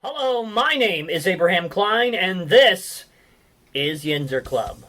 Hello, my name is Abraham Klein, and this is Yinzer Club.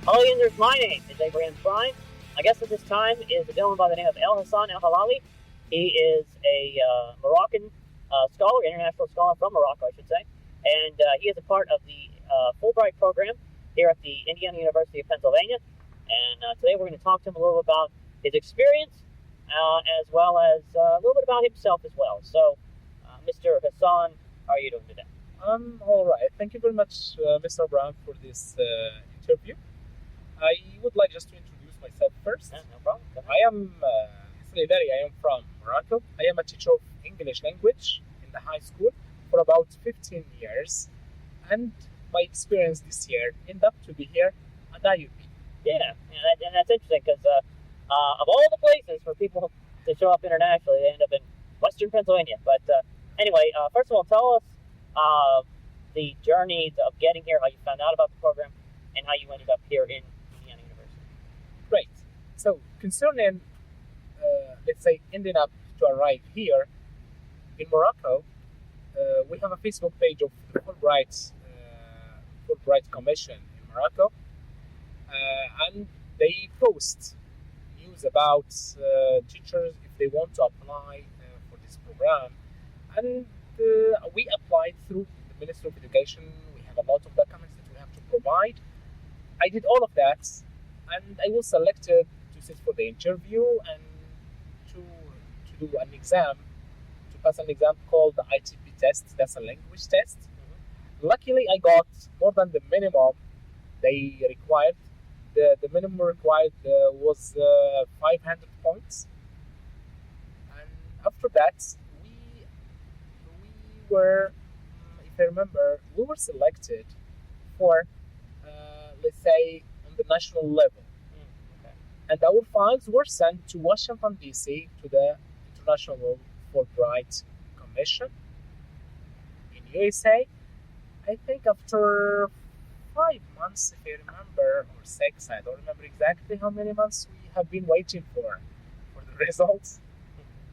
Hello, Yinzers. My name is Abraham Klein. My guest at this time is a gentleman by the name of El Hassan El Halawi. He is a Moroccan scholar, international scholar from Morocco, I should say, and he is a part of the Fulbright program here at the Indiana University of Pennsylvania. And today we're going to talk to him a little bit about his experience, as well as a little bit about himself as well. So, Mr. Hassan, how are you doing today? I'm all right. Thank you very much, Mr. Brown, for this interview. I would like just to introduce myself first. No problem. I am Sridari. I am from Morocco. I am a teacher of English language in the high school for about 15 years. And my experience this year ended up to be here at IUP. Yeah, and that's interesting because of all the places for people to show up internationally, they end up in Western Pennsylvania. But anyway, first of all, tell us the journey of getting here, how you found out about the program, and how you ended up here in Indiana University. Great. So concerning, let's say, ending up to arrive here in Morocco, we have a Facebook page of the Fulbright Commission in Morocco, and they post news about teachers if they want to apply for this program. And we applied through the Ministry of Education. We have a lot of documents that we have to provide. I did all of that, and I was selected to sit for the interview and to do an exam, to pass an exam called the ITP test. That's a language test. Mm-hmm. Luckily, I got more than the minimum they required. The minimum required was 500 points. And after that, we were, if I remember, we were selected for, let's say, on the national level. Okay. And our files were sent to Washington, D.C., to the International Fulbright Commission in USA. I think after 5 months, if I remember, or 6, I don't remember exactly how many months we have been waiting for the results.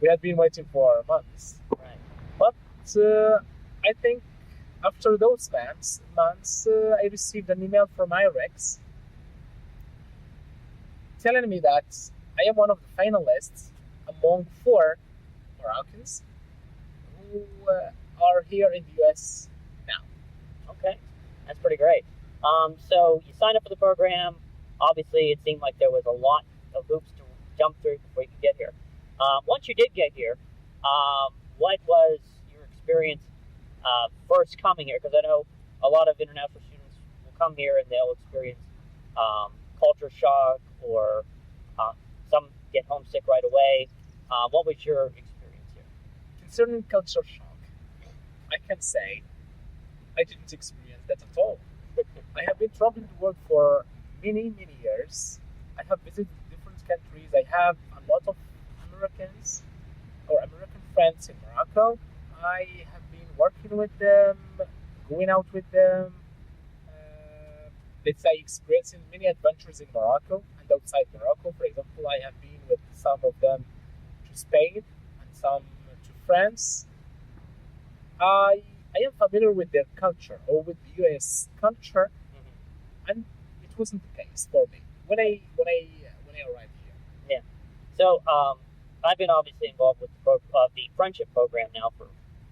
We had been waiting for months. Right. But I think after those months, I received an email from IREX telling me that I am one of the finalists among 4 Moroccans who are here in the US now. Okay, that's pretty great. So you signed up for the program. Obviously, it seemed like there was a lot of hoops to jump through before you could get here. Once you did get here, what was your experience first coming here? Because I know a lot of international students will come here and they'll experience culture shock, or some get homesick right away. What was your experience here? Concerning culture shock, I can say I didn't experience that at all. I have been traveling to work for many years. I have visited different countries. I have a lot of Americans or American friends in Morocco. I have been working with them, going out with them, let's say experiencing many adventures in Morocco and outside Morocco. For example, I have been with some of them to Spain and some to France. I am familiar with their culture, or with the US culture, and it wasn't the case for me when I arrived here. Yeah. So I've been obviously involved with the friendship program now for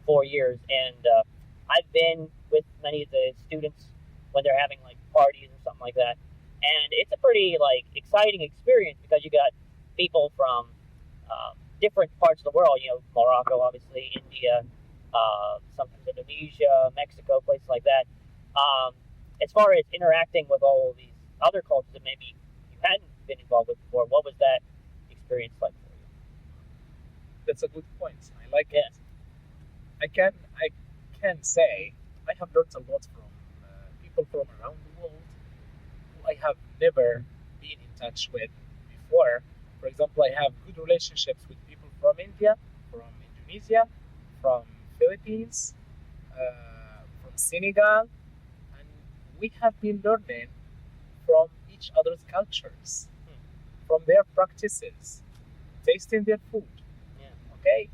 4 years, and I've been with many of the students when they're having like parties or something like that, and it's a pretty like exciting experience because you got people from different parts of the world. You know, Morocco, obviously, India, sometimes Indonesia, Mexico, places like that. As far as interacting with all of these other cultures that maybe you hadn't been involved with before, what was that experience like for you? That's a good point. I like it. I can say I have learned a lot from people from around the world who I have never been in touch with before. For example, I have good relationships with people from India, from Indonesia, from Philippines, from Senegal, and we have been learning from each other's cultures, Hmm. from their practices, tasting their food. Yeah. Okay,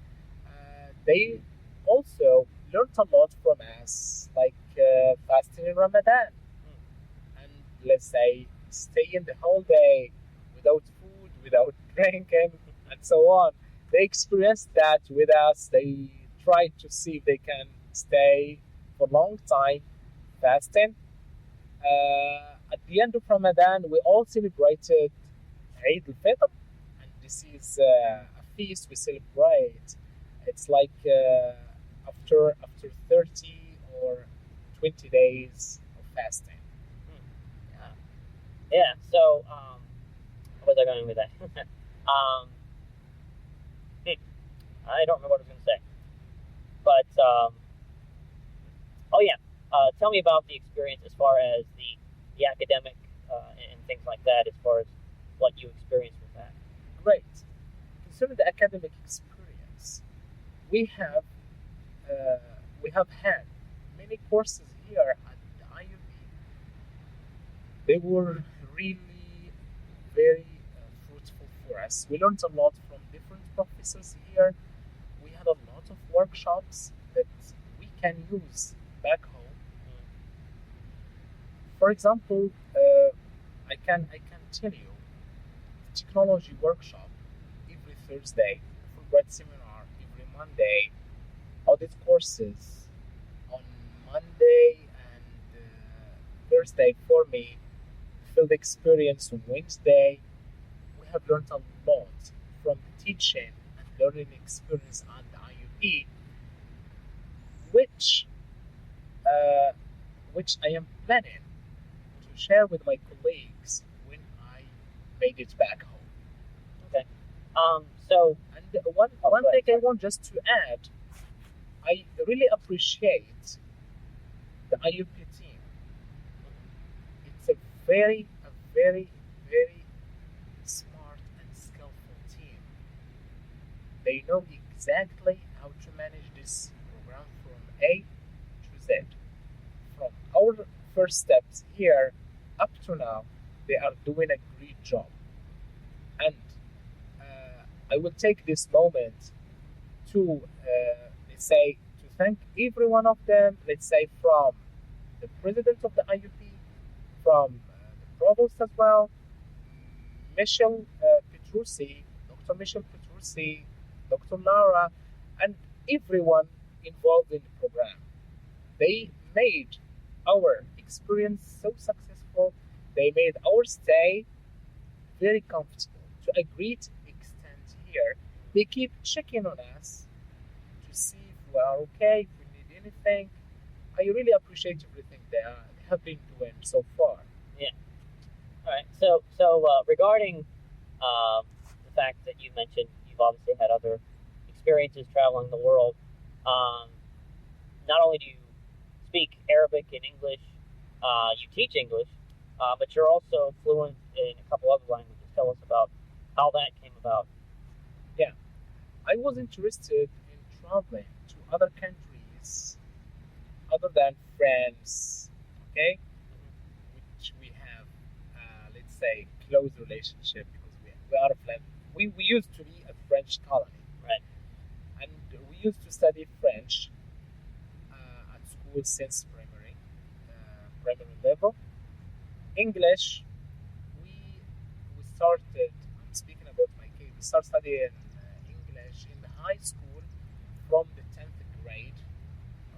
they also learned a lot from us, like fasting in Ramadan, Hmm. and let's say staying the whole day without food, without drinking, and so on. They experienced that with us. They tried to see if they can stay for a long time fasting. At the end of Ramadan, we all celebrated Eid al-Fitr, and this is a feast we celebrate. It's like after 30 or 20 days of fasting. Hmm. Yeah. Yeah. So, where was I going with that? um, hmm, I don't remember what I was going to say, but oh yeah. Tell me about the experience as far as the academic and things like that. As far as what you experienced with that. Great. Concerning the academic experience, we have uh, we have had many courses here at the IUP. They were really very fruitful for us. We learned a lot from different professors here. We had a lot of workshops that we can use back home. For example, I can tell you technology workshop every Thursday, Fulbright seminar every Monday, audit courses on Monday and Thursday for me, field experience on Wednesday. We have learned a lot from the teaching and learning experience at the IUP, which uh, which I am planning to share with my colleagues when I made it back home. Okay. So. And one thing I want just to add, I really appreciate the IUP team. It's a very smart and skillful team. They know exactly how to manage this program from A to Z. From our first steps here up to now, they are doing a great job. And I will take this moment to, let's say, to thank every one of them, let's say, from the president of the IUP, from the provost as well, Michelle Petrucci, Dr. Michelle Petrucci, Dr. Lara, and everyone involved in the program. They made our experience so successful. They made our stay very comfortable to a great extent here. They keep checking on us to see if we are okay, if we need anything. I really appreciate everything they have been doing so far. Yeah. All right. So regarding the fact that you mentioned you've obviously had other experiences traveling the world. Um, Not only do you speak Arabic and English, you teach English, but you're also fluent in a couple other languages. Tell us about how that came about. Yeah, I was interested in traveling to other countries other than France, okay, which we have, let's say, close relationship because we are we used to be a French colony, Right. and we used to study French at school since primary level. English, we we started. I'm speaking about my case. We started studying English in high school from the 10th grade.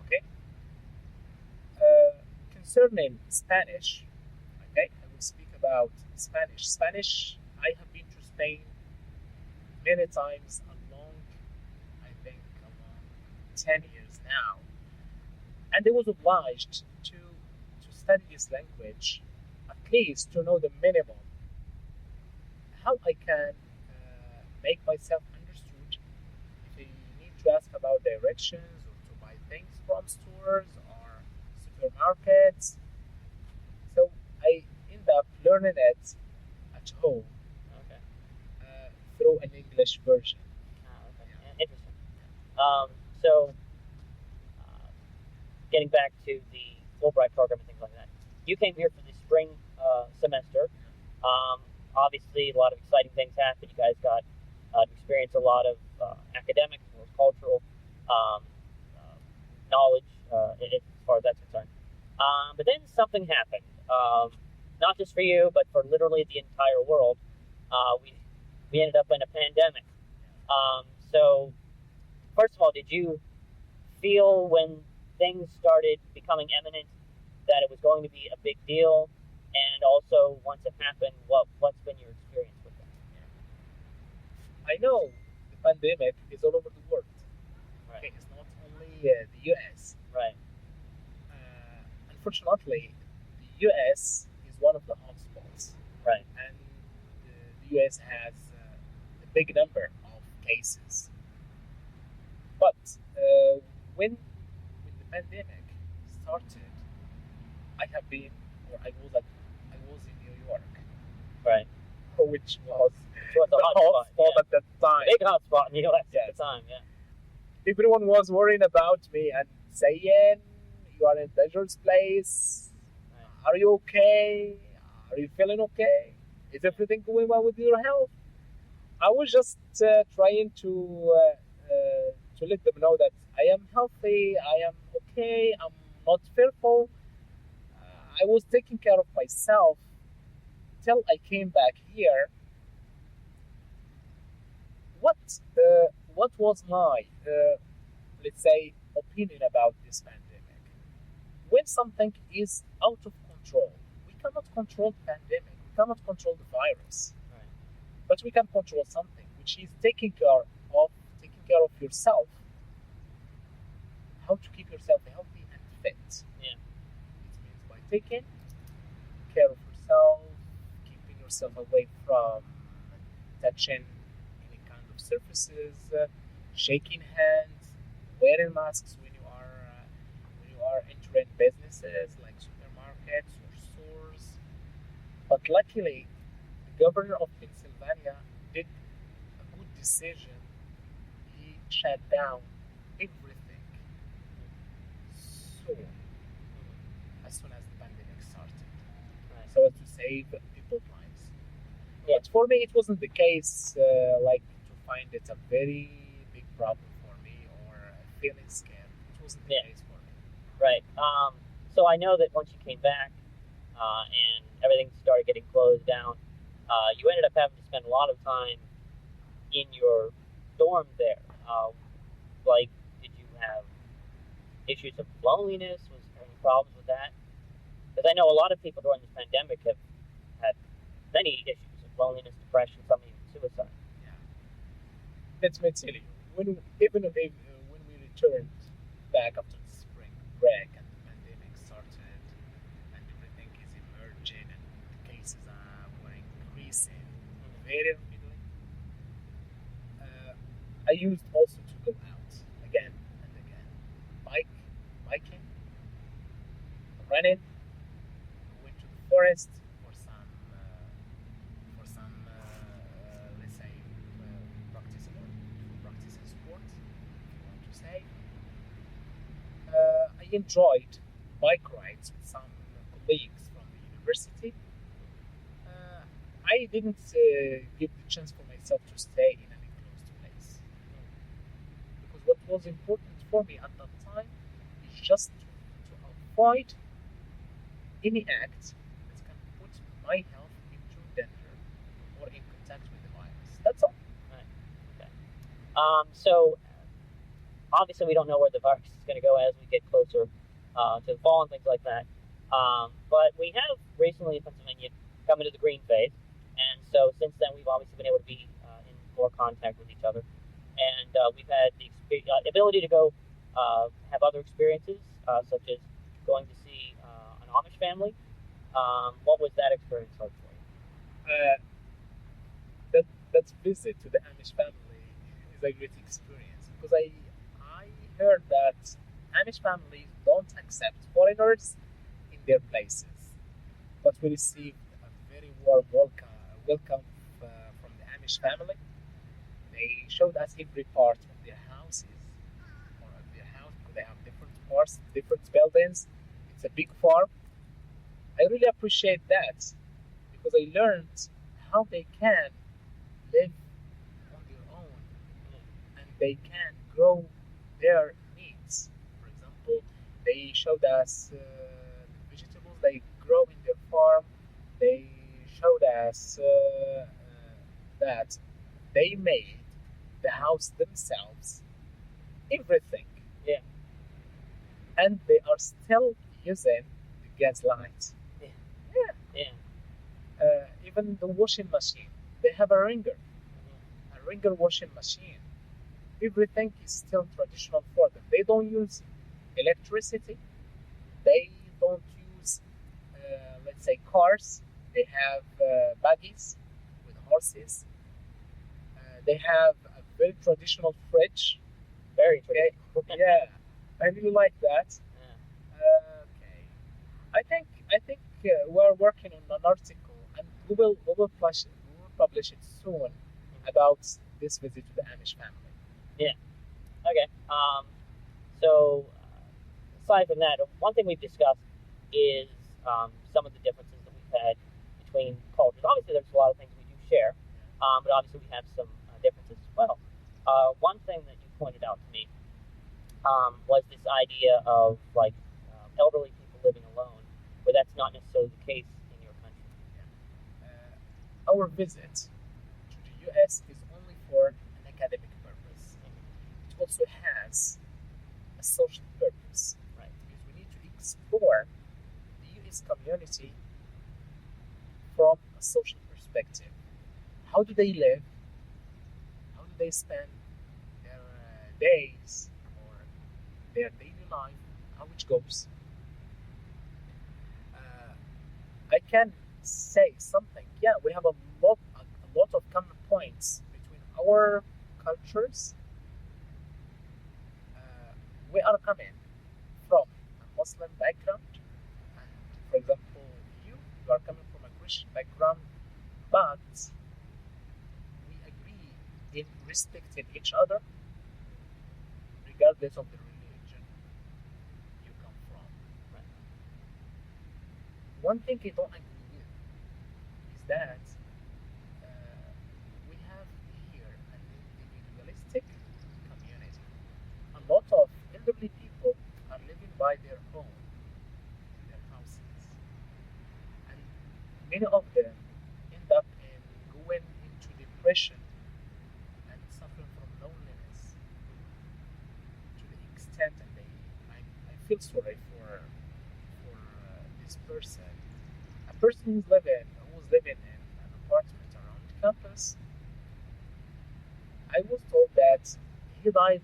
Okay. Concerning Spanish, okay, I will speak about Spanish. Spanish, I have been to Spain many times, I think, along 10 years now, and I was obliged to study this language, at least to know the minimum, how I can make myself understood if I need to ask about directions or to buy things from stores or supermarkets. So I end up learning it at home Okay. through an English version. Okay. Yeah. Yeah, interesting. So, uh, getting back to the Fulbright program and things like that, you came here for the spring semester. Um, Obviously, a lot of exciting things happened. You guys got to experience a lot of academic as well as cultural um, uh, knowledge as far as that's concerned. But then something happened, not just for you, but for literally the entire world. Uh, we we ended up in a pandemic. Um, so, first of all, did you feel when things started becoming imminent that it was going to be a big deal? And also, once it happened, what's been your experience with that? I know the pandemic is all over the world. Right, Okay, it's not only the US. right, Unfortunately, the US is one of the hotspots, right, and the US has a big number of cases. But when the pandemic started, I have been, or I was in New York, right. which was So it's a the hot spot, hotspot yeah. at that time. Big hot spot in the U.S. at Yes. the time, yeah. Everyone was worrying about me and saying, "You are in a dangerous place. Right. Are you okay? Are you feeling okay? Is everything going well with your health?" I was just trying to let them know that I am healthy, I am okay, I'm not fearful. I was taking care of myself till I came back here. What was my let's say opinion about this pandemic? When something is out of control, we cannot control the pandemic, we cannot control the virus, Right. but we can control something, which is taking care of yourself, how to keep yourself healthy and fit. Yeah. It means by taking care of yourself, keeping yourself away from touching any kind of surfaces, shaking hands, wearing masks when you are entering businesses like supermarkets or stores. But luckily, the governor of Pennsylvania did a good decision. He shut down everything soon, as soon as the pandemic started, Right. so as to save people's lives. Yeah. But for me, it wasn't the case. Like to find it a very big problem for me or feeling scared. It wasn't the Yeah. case for me. Right. So I know that once you came back and everything started getting closed down, you ended up having to spend a lot of time in your dorm there. Like, did you have issues of loneliness? Was there any problems with that? Because I know a lot of people during this pandemic have had many issues of loneliness, depression, some even suicide. Yeah. Let me tell you, when we returned back after the spring break and the pandemic started and everything is emerging and the cases were increasing very rapidly, I used also to go out again and again, biking, running, went to the forest for some let's say practicing sport, if you want to say. I enjoyed bike rides with some colleagues from the university. I didn't give the chance for myself to stay in an enclosed place because what was important for me at that time is just to avoid any act that can put my health into danger or in contact with the virus. That's all. Right. Okay. So obviously we don't know where the virus is going to go as we get closer to the fall and things like that. But we have recently in Pennsylvania come into the green phase, and so since then we've obviously been able to be in more contact with each other, and we've had the ability to go have other experiences, such as going to see an Amish family. What was that experience like for you? Uh, that visit to the Amish family is a great experience because I heard that Amish families don't accept foreigners in their places, but we received a very warm welcome from the Amish family. They showed us every part of their houses, or of their house, because they have different parts, different buildings. It's a big farm. I really appreciate that because I learned how they can live on their own and they can grow their needs. For example, they showed us the vegetables they grow in their farm. They showed us that they made the house themselves, everything, Yeah. and they are still using the gas light. Yeah. Yeah. Yeah. Even the washing machine, they have Mhm. a ringer washing machine. Everything is still traditional for them. They don't use electricity. They don't use, let's say, cars. They have buggies with horses. They have a very traditional fridge. Very Okay, traditional. yeah, I really like that. Okay, I think we're working on an article, and we will publish it soon about this visit to the Amish family. Yeah. Okay. So, aside from that, one thing we've discussed is some of the differences that we've had between cultures. Obviously, there's a lot of things we do share, but obviously we have some differences as well. One thing that you pointed out to me was this idea of like elderly people living alone, where that's not necessarily the case in your country. Our visit to the US is only for an academic purpose. It also has a social purpose, Right. because we need to explore the US community from a social perspective. How do they live? How do they spend their days or their daily life? How it goes? I can say something. Yeah, we have a lot of common points between our cultures. We are coming from a Muslim background, and for example, you are coming from a Christian background, but we agree in respecting each other regardless of the religion you come from. Right. One thing I don't agree with is that we have here an individualistic community. A lot of elderly people are living by their own in their houses, and many of them end up in going into depression and suffering from loneliness to the extent that I feel sorry for this person. A person who's living in an apartment around campus. I was told that he died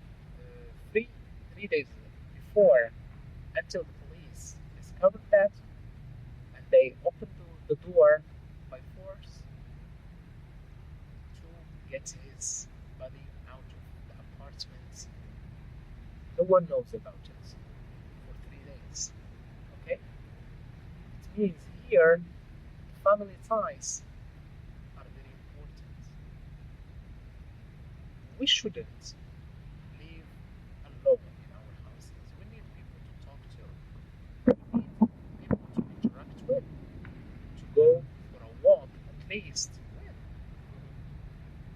three days before, until the police discovered that, and they opened the door by force to get his body out of the apartment. No one knows about it for 3 days. Okay? It means here family ties are very important. We shouldn't live alone in our houses. We need people to talk to. We need people to interact with, to go for a walk at least with.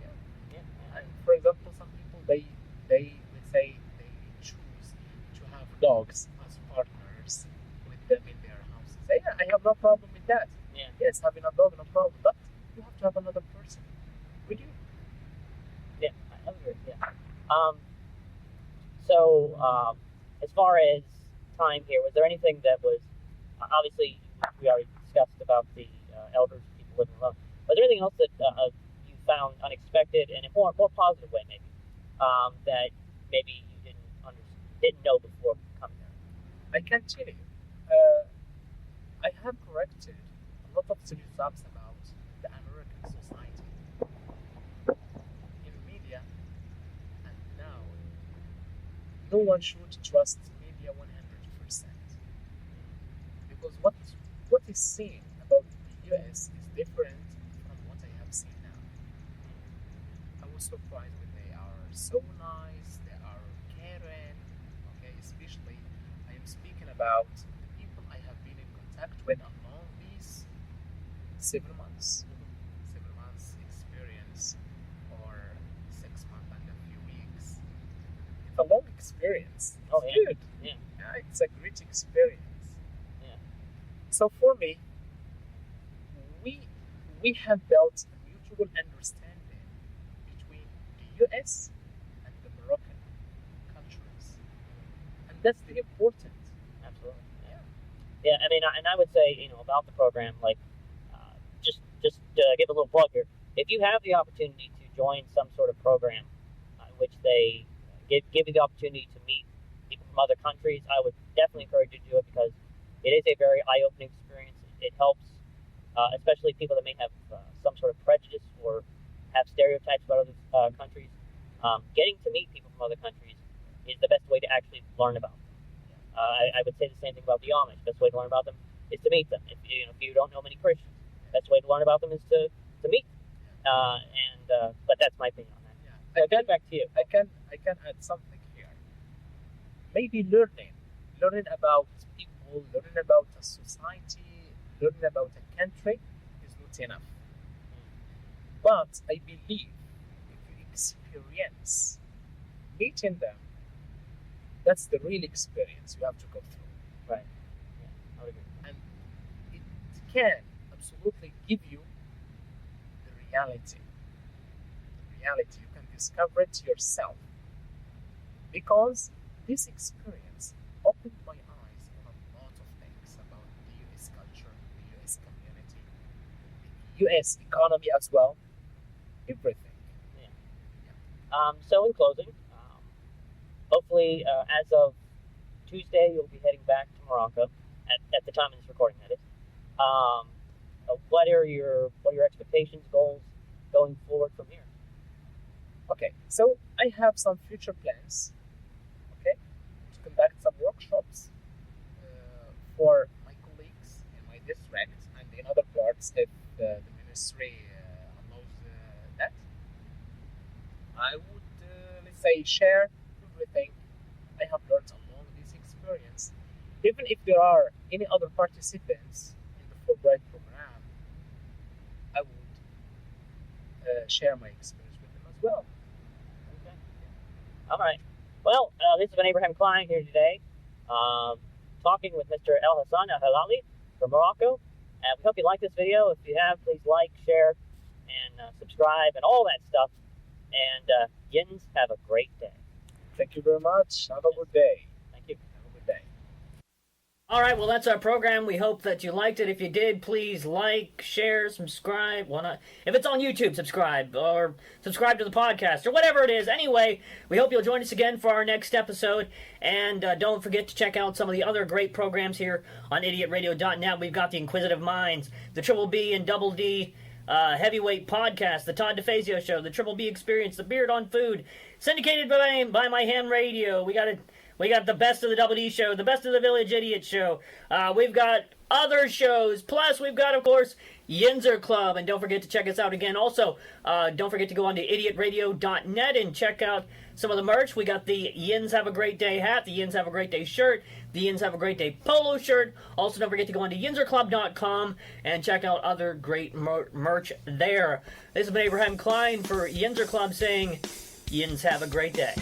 Yeah. Yeah. And for example, some people they let's say they choose to have dogs as partners with them in their houses. Yeah, I have no problem with that. Yeah. Yes, having a dog, no problem, but you have to have another person with you. Yeah. I agree. Yeah. So, as far as time here, was there anything that was obviously we already discussed about the elders, people living alone. Was there anything else that you found unexpected in a more positive way, maybe that maybe you didn't know before coming there? I can tell you, uh, I have corrected a lot of stereotypes about the American society in media, and now no one should trust media because what is seen about the US is different from what I have seen now. I was surprised when they are so nice, they are caring, okay, especially I am speaking about the people I have been in contact with along these 7 months. 7 months experience or 6 months and a few weeks. It's a long experience. It's good. Yeah. It's a great experience. Yeah. So for me, we have built a mutual understanding between the US and the Moroccan countries, and that's the important. Absolutely. Yeah. Yeah, I mean, and I would say, about the program, like, just give a little plug here. If you have the opportunity to join some sort of program, in which they give you the opportunity to meet people from other countries, I would definitely encourage you to do it, because it is a very eye-opening experience. It helps, especially people that may have some sort of prejudice or have stereotypes about other countries. Getting to meet people from other countries is the best way to actually learn about them. I would say the same thing about the Amish. The best way to learn about them is to meet them. If you don't know many Christians, the best way to learn about them is to meet them. But that's my opinion on that. Yeah. So get back to you. I can add something here. Maybe learning about people, learning about a society, learning about a country is not enough. But I believe if you experience meeting them, that's the real experience you have to go through. Right. Yeah, I would agree. And it can absolutely give you the reality. The reality, you can discover it yourself. Because this experience opened my eyes on a lot of things about the US culture, the US community, the US economy as well, everything. So in closing, hopefully, as of Tuesday, you'll be heading back to Morocco at the time of this recording. That is. What are your expectations, goals going forward from here? Okay, so I have some future plans. Okay, to conduct some workshops for my colleagues in my district and in other parts if the ministry allows that. I would, let's say, share everything I have learned along this experience. Even if there are any other participants in the Fulbright program, I would share my experience with them as well. Okay. All right. Well, this has been Abraham Klein here today, talking with Mr. El Hassan Al Halali from Morocco. We hope you like this video. If you have, please like, share, and subscribe, and all that stuff. And Yins, have a great day. Thank you very much. Have a good day. Thank you. Have a good day. All right, well, that's our program. We hope that you liked it. If you did, please like, share, subscribe. If it's on YouTube, subscribe, or subscribe to the podcast, or whatever it is. Anyway, we hope you'll join us again for our next episode. And don't forget to check out some of the other great programs here on idiotradio.net. We've got the Inquisitive Minds, the Triple B and Double D Heavyweight Podcast, the Todd DeFazio Show, the Triple B Experience, the Beard on Food, syndicated by My Ham Radio. We got the Best of the Double D Show, the Best of the Village Idiot Show. We've got other shows. Plus, we've got, of course, Yinzer Club. And don't forget to check us out again. Also, don't forget to go on to idiotradio.net and check out some of the merch. We got the Yins Have a Great Day hat, the Yins Have a Great Day shirt, the Yins Have a Great Day polo shirt. Also, don't forget to go on to yinzerclub.com and check out other great merch there. This has been Abraham Klein for Yinzer Club saying, Yins have a great day.